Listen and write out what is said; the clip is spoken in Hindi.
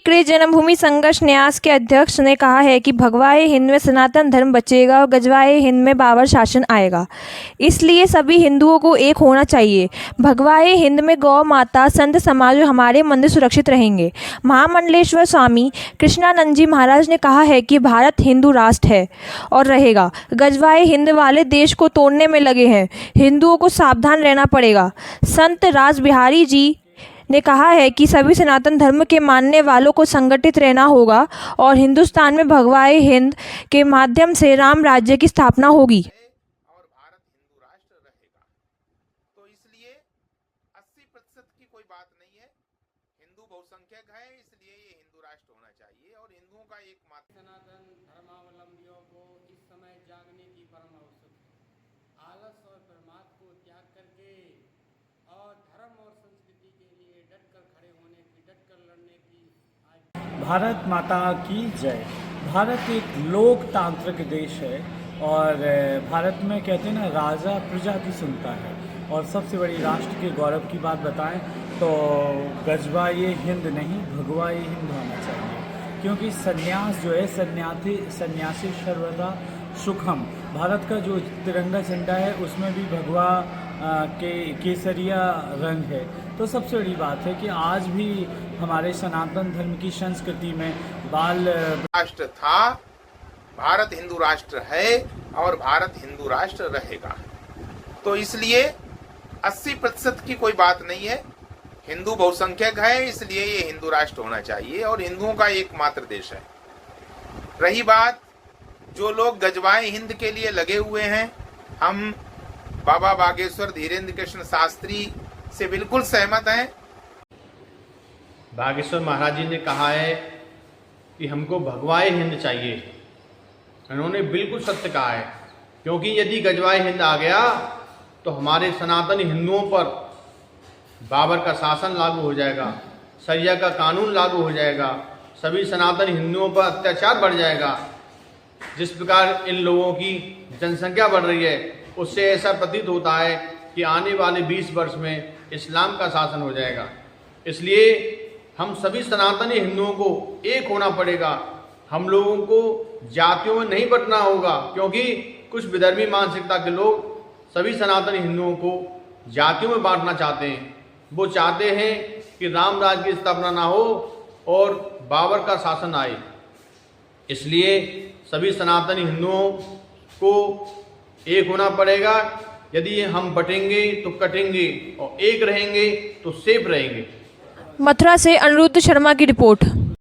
सीक्रेट जन्मभूमि संघर्ष न्यास के अध्यक्ष ने कहा है कि भगवाए हिंद में सनातन धर्म बचेगा और गजवाए हिंद में बाबर शासन आएगा। इसलिए सभी हिंदुओं को एक होना चाहिए। भगवाए हिंद में गौ माता, संत समाज और हमारे मंदिर सुरक्षित रहेंगे। महामंडलेश्वर स्वामी कृष्णानंद जी महाराज ने कहा है कि भारत हिंदू राष्ट्र है और रहेगा। गजवाए हिंद वाले देश को तोड़ने में लगे हैं। हिंदुओं को सावधान रहना पड़ेगा। संत रासबिहारी जी ने कहा है कि सभी सनातन धर्म के मानने वालों को संगठित रहना होगा और हिंदुस्तान में भगवाए हिंद के माध्यम से राम राज्य की स्थापना होगी। और भारत हिंदू राष्ट्र रहेगा। तो इसलिए 80% की कोई बात नहीं है। हिंदू बहुसंख्यक है, इसलिए ये हिंदू राष्ट्र होना चाहिए और हिंदुओं का एकमात्र सनातन धर्मावलंबियों को इस समय जागने की परम आवश्यक है। आलस और प्रमाद को त्याग करके और धर्म और संस्कृति के लिए डटकर खड़े होने की, डटकर लड़ने की आज भारत माता की जय। भारत एक लोकतांत्रिक देश है और भारत में कहते हैं ना, राजा प्रजा की सुनता है। और सबसे बड़ी राष्ट्र के गौरव की बात बताएं तो गजवाए हिंद नहीं, भगवाए हिंद होना चाहिए। क्योंकि सन्यास जो है, सन्यासी सर्वदा सुखम। भारत का जो तिरंगा झंडा है उसमें भी भगवा के केसरिया रंग है। तो सबसे बड़ी बात है कि आज भी हमारे सनातन धर्म की संस्कृति में बाल राष्ट्र था, भारत हिंदू राष्ट्र है और भारत हिंदू राष्ट्र रहेगा। तो इसलिए 80% की कोई बात नहीं है। हिंदू बहुसंख्यक है, इसलिए ये हिंदू राष्ट्र होना चाहिए और हिंदुओं का एकमात्र देश है। रही बात जो लोग गजवाए हिंद के लिए लगे हुए हैं, हम बाबा बागेश्वर धीरेन्द्र कृष्ण शास्त्री से बिल्कुल सहमत हैं। बागेश्वर महाराज जी ने कहा है कि हमको भगवाए हिंद चाहिए। उन्होंने बिल्कुल सत्य कहा है, क्योंकि यदि गजवाए हिंद आ गया तो हमारे सनातन हिंदुओं पर बाबर का शासन लागू हो जाएगा, शरिया का कानून लागू हो जाएगा, सभी सनातन हिंदुओं पर अत्याचार बढ़ जाएगा। जिस प्रकार इन लोगों की जनसंख्या बढ़ रही है, उससे ऐसा प्रतीत होता है कि आने वाले 20 वर्ष में इस्लाम का शासन हो जाएगा। इसलिए हम सभी सनातनी हिंदुओं को एक होना पड़ेगा। हम लोगों को जातियों में नहीं बंटना होगा, क्योंकि कुछ विधर्मी मानसिकता के लोग सभी सनातनी हिंदुओं को जातियों में बांटना चाहते हैं। वो चाहते हैं कि राम राज्य की स्थापना ना हो और बाबर का शासन आए। इसलिए सभी सनातनी हिंदुओं को एक होना पड़ेगा। यदि हम बटेंगे तो कटेंगे और एक रहेंगे तो सेफ रहेंगे। मथुरा से अनिरुद्ध शर्मा की रिपोर्ट।